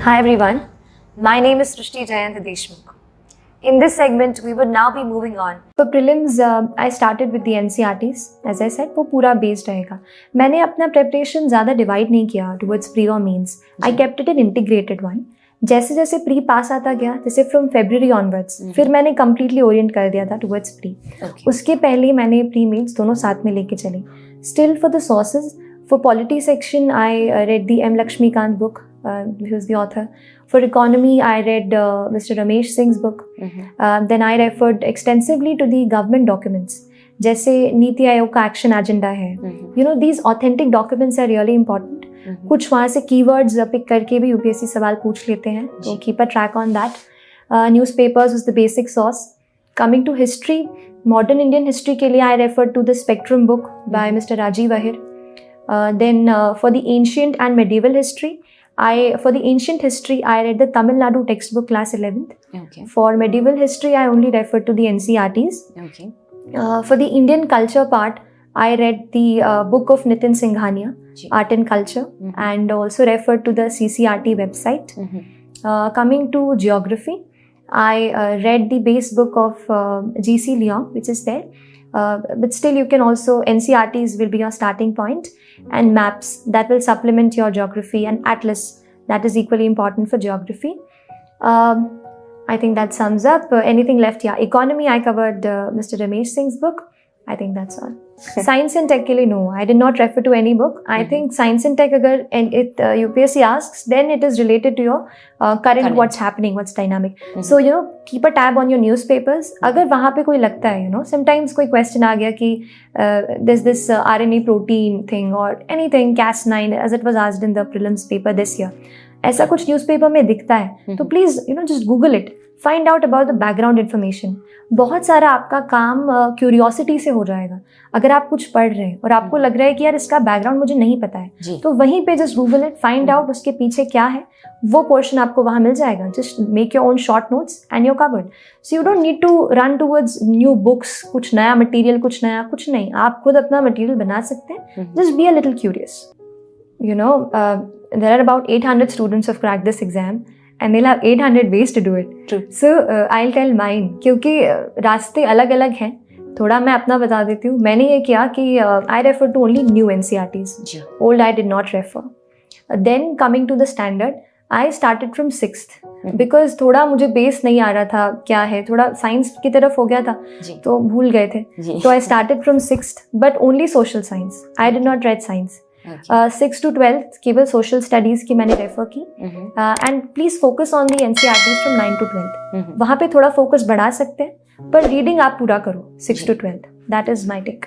Hi everyone, my name is Srishti Jayant Deshmukh. In this segment, we would now be moving on. For prelims, I started with the NCERTs. As I said, वो पूरा based रहेगा. मैंने अपना preparation ज़्यादा divide नहीं किया towards pre और mains. I kept it an integrated one. जैसे जैसे प्री पास आता गया, जैसे फ्रॉम फरवरी ऑनवर्ड्स, फिर मैंने कम्प्लीटली ओरिएंट कर दिया था टुवर्ड्स प्री. उसके पहले मैंने प्री मेंस दोनों साथ में लेके चली. Still for the sources, for polity section I read the M. Lakshmikant book, who is the author. For economy, I read Mr. Ramesh Singh's book. Then I referred extensively to the government documents. जैसे नीति आयोग का action agenda है. You know, these authentic documents are really important. कुछ वहाँ से keywords pick करके भी UPSC सवाल पूछ लेते हैं, तो keep a track on that. Newspapers was the basic source. Coming to history, modern Indian history के लिए I refer to the spectrum book by mister Rajiv Ahir. Then for the ancient and medieval history, for the ancient history, I read the Tamil Nadu textbook class 11th. Okay. For medieval history, I only referred to the NCERTs. Okay. For the Indian culture part, I read the book of Nitin Singhania, Art and Culture, and also referred to the CCRT website. Coming to geography, I read the base book of G.C. Leong, which is there. But still you can also, NCERTs will be your starting point, and maps that will supplement your geography, and atlas that is equally important for geography. I think that sums up. Anything left? Yeah, economy I covered Mr. Ramesh Singh's book. I think that's all. Science and tech के लिए no, I did not refer to any book. I think science and tech अगर UPSC asks, then it is related to your current what's happening, what's dynamic. So you know, keep a tab on your newspapers. अगर वहाँ पे कोई लगता है, you know, sometimes कोई question आ गया कि there's this RNA protein thing or anything Cas9 as it was asked in the prelims paper this year. ऐसा कुछ न्यूज़पेपर में दिखता है तो please you know just Google it, find out about the background information. बहुत सारा आपका काम क्यूरियोसिटी से हो जाएगा. अगर आप कुछ पढ़ रहे हैं और आपको लग रहा है कि यार इसका बैकग्राउंड मुझे नहीं पता है, तो वहीं पे just Google it, find out उसके पीछे क्या है, वो पोर्शन आपको वहाँ मिल जाएगा. Just make your own short notes and your covered. So you don't need to run towards new books, कुछ नया मटीरियल, कुछ नया कुछ नहीं. आप खुद अपना मटीरियल बना सकते हैं. Just be a little curious. You know, there are about 800 students who have cracked this exam and they'll have 800 ways to do it. True. So I'll tell mine, क्योंकि रास्ते अलग अलग हैं. थोड़ा मैं अपना बता देती हूँ. मैंने ये किया कि I refer to only new NCERTs. Old I did not refer. Then coming to the standard, I started from 6th because थोड़ा मुझे बेस नहीं आ रहा था क्या है, थोड़ा साइंस की तरफ हो गया था तो भूल गए थे. तो I started from 6th but only social science. I did not read science. 6 to 12 केवल सोशल स्टडीज़ की मैंने रेफर की. And please focus on the NCERTs from 9 to 12. वहाँ पे थोड़ा फोकस बढ़ा सकते हैं, पर रीडिंग आप पूरा करो 6 to 12. That is my take.